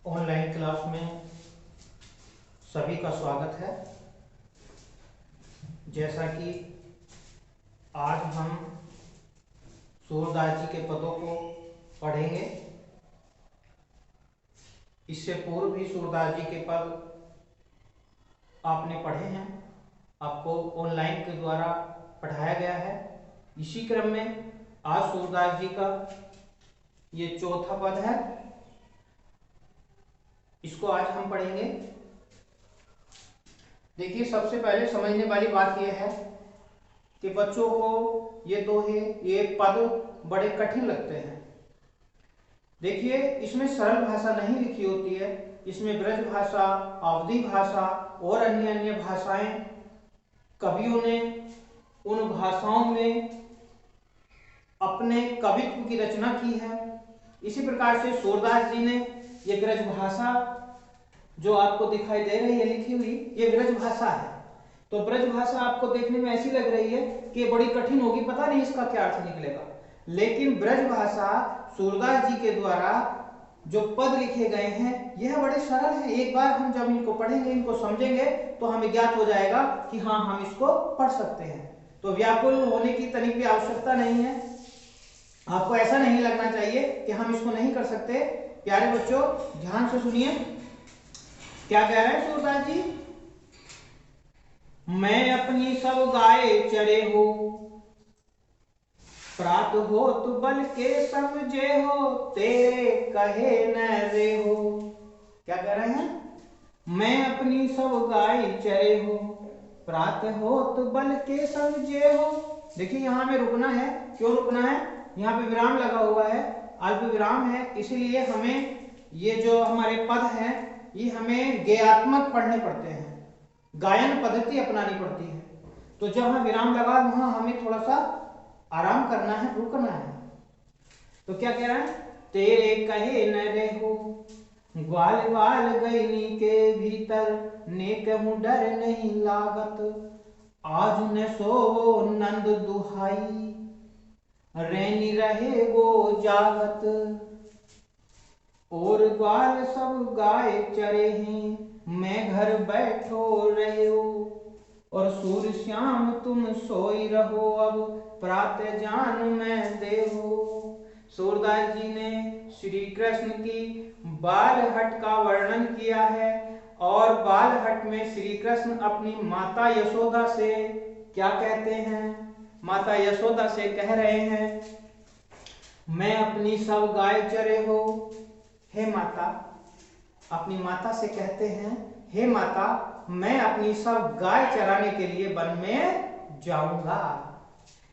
Online class में सभी का स्वागत है। जैसा कि आज हम सूरदास जी के पदों को पढ़ेंगे। इससे पूर्व भी सूरदास जी के पद आपने पढ़े हैं, आपको ऑनलाइन के द्वारा पढ़ाया गया है। इसी क्रम में आज सूरदास जी का ये चौथा पद है, इसको आज हम पढ़ेंगे। देखिए, सबसे पहले समझने वाली बात यह है कि बच्चों को ये दोहे, ये पद बड़े कठिन लगते हैं। देखिए, इसमें सरल भाषा नहीं लिखी होती है, इसमें ब्रज भाषा, अवधी भाषा और अन्य अन्य भाषाएं कवियों ने उन भाषाओं में अपने कवित्व की रचना की है। इसी प्रकार से सूरदास जी ने ये ब्रज भाषा जो आपको दिखाई दे रही है लिखी हुई, ये ब्रज भाषा है। तो ब्रज भाषा आपको देखने में ऐसी लग रही है कि बड़ी कठिन होगी, पता नहीं इसका क्या अर्थ निकलेगा। लेकिन ब्रज भाषा सूरदास जी के द्वारा जो पद लिखे गए हैं यह बड़े सरल है। एक बार हम जब इनको पढ़ेंगे, इनको समझेंगे तो हमें ज्ञात हो जाएगा कि हाँ, हम इसको पढ़ सकते हैं। तो व्याकुल होने की तनिक भी आवश्यकता नहीं है। आपको ऐसा नहीं लगना चाहिए कि हम इसको नहीं कर सकते। प्यारे बच्चों, ध्यान से सुनिए क्या कह रहे हैं सूरदास जी। मैं अपनी सब गाय चरे हो, प्रात हो तु बल के समझे हो, तेरे कहे न रे हो। क्या कह रहे हैं? मैं अपनी सब गाय चरे हो, प्रात हो तु बल के समझे हो। देखिए, यहां में रुकना है। क्यों रुकना है? यहाँ पे विराम लगा हुआ है, अल्प विराम है, इसलिए हमें ये जो हमारे पद हैं ये हमें गेयात्मक पढ़ने पड़ते हैं, गायन पद्धति अपनानी पड़ती है। तो जहां विराम लगा वहां हमें थोड़ा सा आराम करना है, रुकना है। तो क्या कह रहा है? तेरे कहे न रे हो, ग्वाल ग्वाल गईनी के भीतर, नेक मुडर नहीं लागत, आज न सो नंद दुहाई, रैनी रहे वो जागत, और ग्वाल सब गाय चरे हैं, मैं घर बैठो रहे हो, और सूर्य श्याम तुम सोई रहो, अब प्रात जान मैं देहो। सूरदास जी ने श्री कृष्ण की बाल हट का वर्णन किया है, और बाल हट में श्री कृष्ण अपनी माता यशोदा से क्या कहते हैं? माता यशोदा से कह रहे हैं, मैं अपनी सब गाय चरे हो। हे माता, अपनी माता से कहते हैं, हे माता, मैं अपनी सब गाय चराने के लिए वन में जाऊंगा।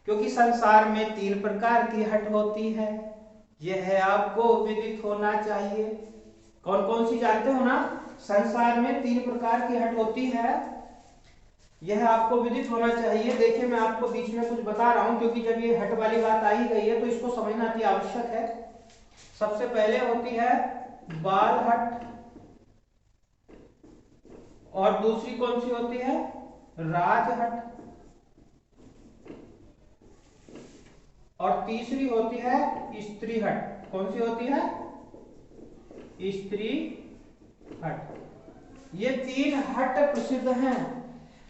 क्योंकि संसार में 3 प्रकार की हट होती है, यह आपको विदित होना चाहिए। कौन कौन सी जानते हो ना? संसार में 3 प्रकार की हट होती है, यह आपको विदित होना चाहिए। देखिए, मैं आपको बीच में कुछ बता रहा हूं, क्योंकि जब ये हट वाली बात आई गई है तो इसको समझना अति आवश्यक है। सबसे पहले होती है बाल हट, और दूसरी कौन सी होती है? राजहट, और तीसरी होती है स्त्री हट। कौन सी होती है? स्त्री हट। ये 3 हट प्रसिद्ध हैं।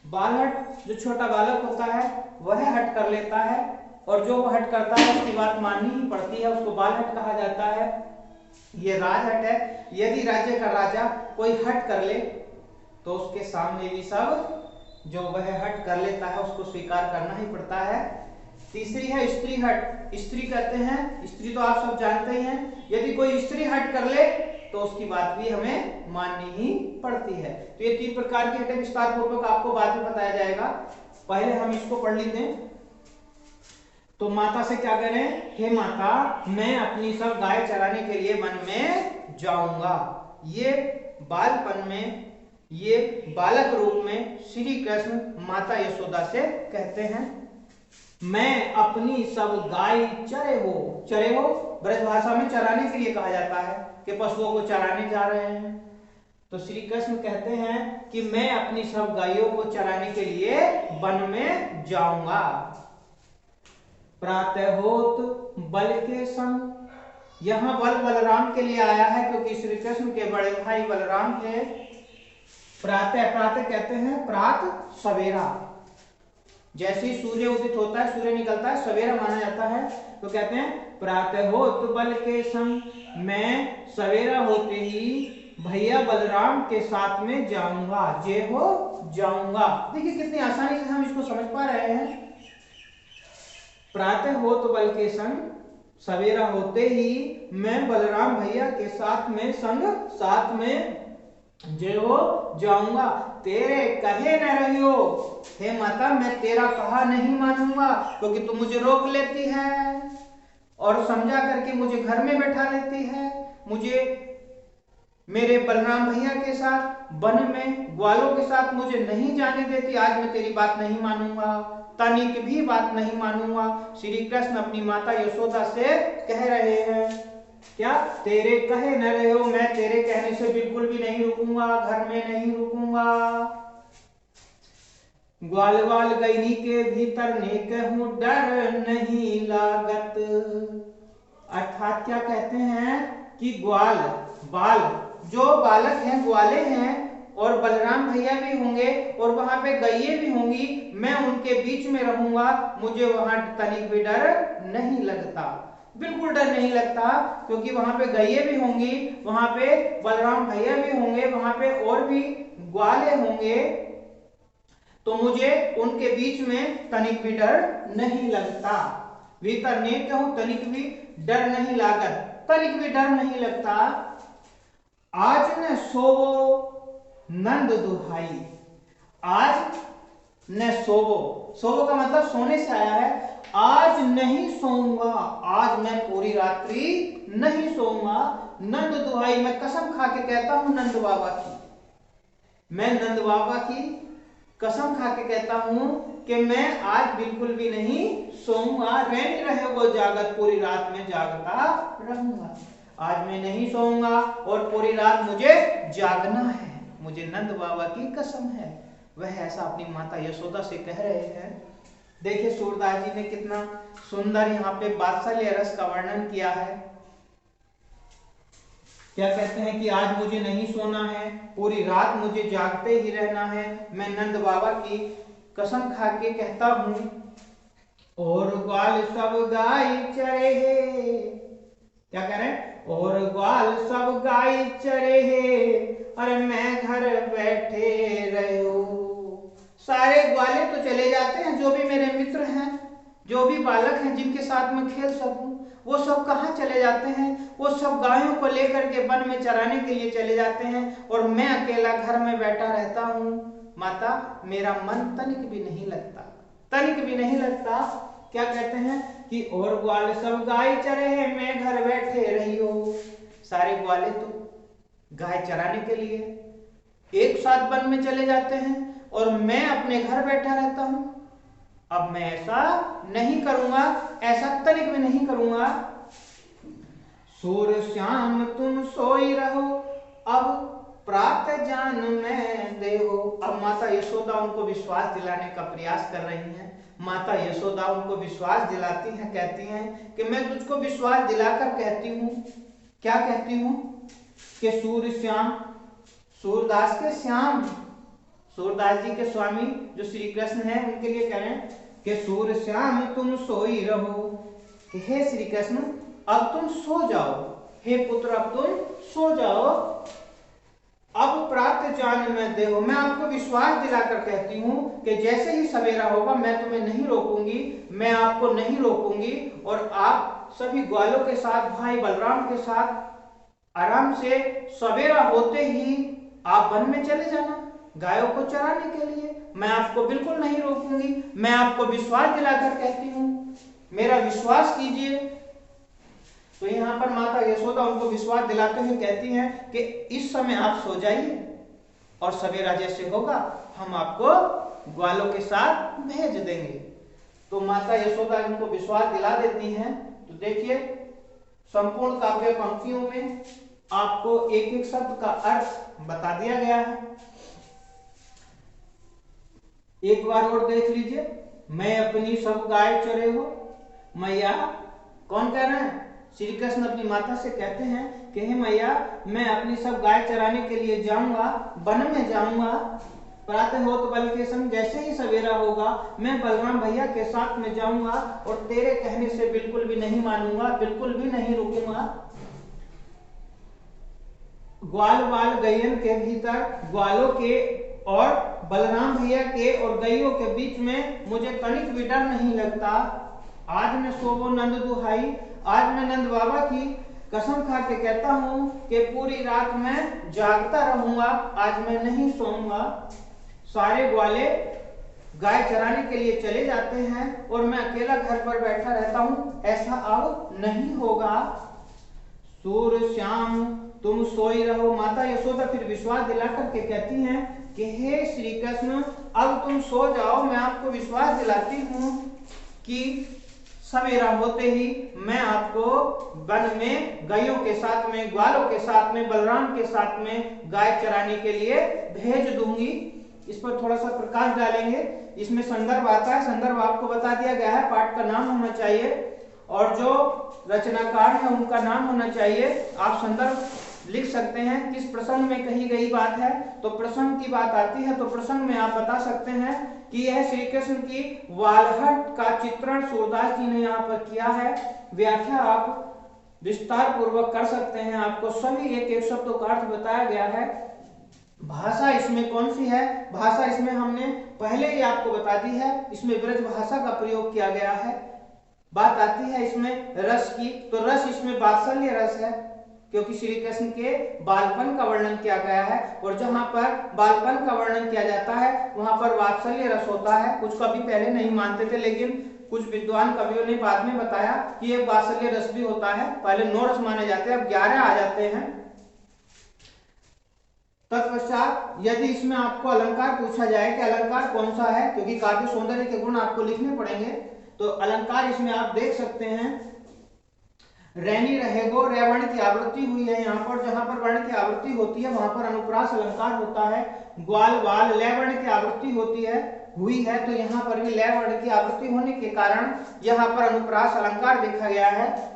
बाल हट, जो छोटा बालक होता है वह हट कर लेता है, और जो वह हट करता है उसकी बात माननी ही पड़ती है, उसको बाल हट कहा जाता है। ये राजहट है, यदि राज्य का राजा कोई हट कर ले तो उसके सामने भी सब जो वह हट कर लेता है उसको स्वीकार करना ही पड़ता है। तीसरी है स्त्री हट। स्त्री कहते हैं, स्त्री तो आप सब जानते ही हैं, यदि कोई स्त्री हट कर ले तो उसकी बात भी हमें माननी ही पड़ती है। तो ये 3 प्रकार की हटें विस्तार पूर्वक आपको बाद में बताया जाएगा, पहले हम इसको पढ़ लेते हैं। तो माता से क्या कह रहे हैं? हे माता, मैं अपनी सब गाय चराने के लिए वन में जाऊंगा। ये बालपन में, ये बालक रूप में श्री कृष्ण माता यशोदा से कहते हैं, मैं अपनी सब गाय चरे हो। चरे हो ब्रज भाषा में चराने के लिए कहा जाता है कि पशुओं को चराने जा रहे हैं। तो श्री कृष्ण कहते हैं कि मैं अपनी सब गायों को चराने के लिए वन में जाऊंगा। प्रातः होत बल के संग, यहाँ बल बलराम के लिए आया है क्योंकि श्री कृष्ण के बड़े भाई बलराम थे। प्रातः, प्रातः कहते हैं प्रात सवेरा, जैसे ही सूर्य उदित होता है, सूर्य निकलता है, सवेरा माना जाता है, तो कहते हैं प्रातः होत बल के संग, मैं सवेरा होते ही भैया बलराम के साथ में जाऊंगा, जे हो जाऊंगा। देखिए कितनी आसानी से हम इसको समझ पा रहे हैं। प्रातः होत बल के संग, सवेरा होते ही मैं बलराम भैया के साथ में जे हो जाऊंगा। तेरे कहे न रहियो, हे माता मैं तेरा कहा नहीं मानूंगा, क्योंकि तू मुझे रोक लेती है और समझा करके मुझे घर में बैठा लेती है, मुझे मेरे बलराम भैया के साथ वन में ग्वालों के साथ मुझे नहीं जाने देती। आज मैं तेरी बात नहीं मानूंगा, तनिक भी बात नहीं मानूंगा। श्री कृष्ण अपनी माता यशोदा से कह रहे हैं क्या, तेरे कहे न रहे हो, मैं तेरे कहने से बिल्कुल भी नहीं रुकूंगा, घर में नहीं रुकूंगा। ग्वाल वाल गईनी के भीतर ने कहूं डर नहीं लागत। अर्थात क्या कहते हैं कि ग्वाल बाल जो बालक हैं, ग्वाले हैं, और बलराम भैया भी होंगे और वहां पे गईये भी होंगी, मैं उनके बीच में रहूंगा, मुझे वहां तनिक भी डर नहीं लगता, बिल्कुल डर नहीं लगता, क्योंकि वहां पे गईये भी होंगी, वहां पे बलराम भैया भी होंगे, वहां पे और भी ग्वाले होंगे, तो मुझे उनके बीच में तनिक भी डर नहीं लगता। भीतर ने कहूं तनिक भी डर नहीं लागत, तनिक भी डर नहीं लगता। आज न सोवो नंद दुहाई, आज न सोवो, सोवो का मतलब सोने से आया है। आज नहीं सोऊंगा, आज मैं पूरी रात्रि नहीं सोऊंगा। नंद दुहाई, मैं कसम खा के कहता हूं नंद बाबा की, मैं नंद बाबा की कसम खा के कहता हूं कि मैं आज बिल्कुल भी नहीं सोऊंगा। रहने रहे वो जागत, पूरी रात में जागता रहूंगा। आज मैं नहीं सोऊंगा और पूरी रात मुझे जागना है, मुझे नंद बाबा की कसम है। वह ऐसा अपनी माता यशोदा से कह रहे हैं। देखिए सूरदास जी ने कितना सुंदर यहाँ पे वात्सल्य रस का वर्णन किया है। क्या कहते हैं कि आज मुझे नहीं सोना है, पूरी रात मुझे जागते ही रहना है, मैं नंद बाबा की कसम खा के कहता हूं। और ग्वाल सब गाय चरे है, क्या कह रहे हैं, और ग्वाल सब गाय चरे है, अरे मैं घर बैठे रहो। सारे ग्वाले तो चले जाते हैं, जो भी मेरे मित्र हैं, जो भी बालक हैं जिनके साथ मैं खेल सकूं, वो सब कहाँ चले जाते हैं, वो सब गायों को लेकर के वन में चराने के लिए चले जाते हैं और मैं अकेला घर में बैठा रहता हूँ। माता मेरा मन तनिक भी नहीं लगता, तनिक भी नहीं लगता। क्या कहते हैं कि और ग्वाले सब गाय चरे हैं, मैं घर बैठे रही हो। सारे ग्वाले तो गाय चराने के लिए एक साथ वन में चले जाते हैं और मैं अपने घर बैठा रहता हूं। अब मैं ऐसा नहीं करूंगा, ऐसा तनिक में नहीं करूंगा। सूर श्याम तुम सोई रहो, अब प्रातः जान मैं देहो। अब माता यशोदा उनको विश्वास दिलाने का प्रयास कर रही हैं। माता यशोदा उनको विश्वास दिलाती हैं, कहती हैं कि मैं तुझको विश्वास दिलाकर कहती हूँ, क्या कहती हूँ कि सूर श्याम, सूरदास के श्याम, सूरदास जी के स्वामी जो श्री कृष्ण हैं उनके लिए कह रहे हैं कि सूर श्याम तुम सोई रहो, हे श्री कृष्ण अब तुम सो जाओ, हे पुत्र अब तुम सो जाओ। अब प्रातः जान मैं देहो, मैं आपको विश्वास दिलाकर कहती हूँ कि जैसे ही सवेरा होगा मैं तुम्हें नहीं रोकूंगी, मैं आपको नहीं रोकूंगी और आप सभी ग्वालों के साथ, भाई बलराम के साथ आराम से सवेरा होते ही आप वन में चले जाना गायों को चराने के लिए। मैं आपको बिल्कुल नहीं रोकूंगी, मैं आपको विश्वास दिलाकर कहती हूँ, मेरा विश्वास कीजिए। तो यहाँ पर माता यशोदा उनको विश्वास दिलाते हुए कहती हैं कि इस समय आप सो जाइए और सवेरा जैसे होगा हम आपको ग्वालों के साथ भेज देंगे। तो माता यशोदा उनको विश्वास दिला देती हैं। तो देखिए संपूर्ण काव्य पंक्तियों में आपको एक एक शब्द का अर्थ बता दिया गया है। एक बार और देख लीजिए, मैं अपनी सब गाय चरे हो। मैया कौन कह रहे हैं? श्री कृष्ण अपनी माता से कहते हैं कि हे मैया, मैं अपनी सब गाय चराने के लिए जाऊंगा, वन में जाऊंगा। प्रातः होत बल के संग, जैसे ही सवेरा होगा मैं बलराम भैया के साथ में जाऊंगा और तेरे कहने से बिल्कुल भी नहीं मानूंगा, बिल्कुल भी नहीं रुकूंगा। ग्वाल वाल गैयन के भीतर, ग्वालों के और बलराम भैया के और गैयों के बीच में मुझे तनिक भी डर नहीं लगता। आज मैं सोवो नंद दुहाई, आज मैं नंद बाबा की कसम खा के कहता हूं कि पूरी रात मैं जागता रहूंगा, आज मैं नहीं सोऊंगा। सारे ग्वाले गाय चराने के लिए चले जाते हैं और मैं अकेला घर पर बैठा रहता हूं, ऐसा अब नहीं होगा। सूर श्याम तुम सोई रहो। माता यशोदा फिर विश्वास दिला करके कहती हैं कि हे श्री कृष्ण, अब तुम सो जाओ, मैं आपको विश्वास दिलाती हूं कि सवेरा होते ही मैं आपको वन में गायों के साथ में, ग्वालों के साथ में, बलराम के साथ में गाय चराने के लिए भेज दूंगी। इस पर थोड़ा सा प्रकाश डालेंगे। इसमें संदर्भ आता है, संदर्भ आपको बता दिया गया है, पाठ का नाम होना चाहिए और जो रचनाकार है उनका नाम होना चाहिए। आप संदर्भ लिख सकते हैं किस प्रसंग में कही गई बात है। तो प्रसंग की बात आती है तो प्रसंग में आप बता सकते हैं कि यह श्री कृष्ण की वालहट का चित्रण सूरदास जी ने यहाँ पर किया है। व्याख्या आप विस्तार पूर्वक कर सकते हैं, आपको सभी एक एक शब्दों का अर्थ बताया गया है। भाषा इसमें कौन सी है? भाषा इसमें हमने पहले ही आपको बता दी है, इसमें ब्रज भाषा का प्रयोग किया गया है। बात आती है इसमें रस की, तो रस इसमें वात्सल्य रस है, क्योंकि श्री कृष्ण के बालपन का वर्णन किया गया है और जहां पर बालपन का वर्णन किया जाता है वहां पर वात्सल्य रस होता है। कुछ कवि पहले नहीं मानते थे, लेकिन कुछ विद्वान कवियों ने बाद में बताया कि ये वात्सल्य रस भी होता है। पहले 9 रस माने जाते हैं, अब 11 आ जाते हैं। तत्पश्चात यदि इसमें आपको अलंकार पूछा जाए कि अलंकार कौन सा है, क्योंकि काव्य सौंदर्य के गुण आपको लिखने पड़ेंगे, तो अलंकार इसमें आप देख सकते हैं। रैनी रहेगो, रे वर्ण की आवृत्ति हुई है यहाँ पर, जहां पर वर्ण की आवृत्ति होती है वहां पर अनुप्रास अलंकार होता है। ग्वाल वाल ले वर्ण की आवृत्ति होती है, हुई है, तो यहाँ पर भी ले वर्ण की आवृत्ति होने के कारण यहाँ पर अनुप्रास अलंकार देखा गया है।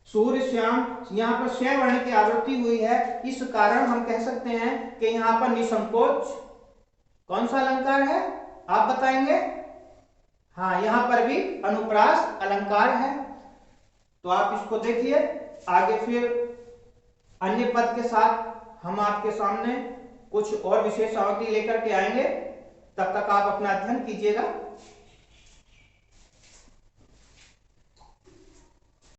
सूर्य श्याम, यहाँ पर शय वर्ण की आवृत्ति हुई है, इस कारण हम कह सकते हैं कि यहाँ पर निसंकोच कौन सा अलंकार है, आप बताएंगे? हाँ, यहाँ पर भी अनुप्रास अलंकार है। तो आप इसको देखिए। आगे फिर अन्य पद के साथ हम आपके सामने कुछ और विशेष सामग्री लेकर के आएंगे। तब तक आप अपना अध्ययन कीजिएगा।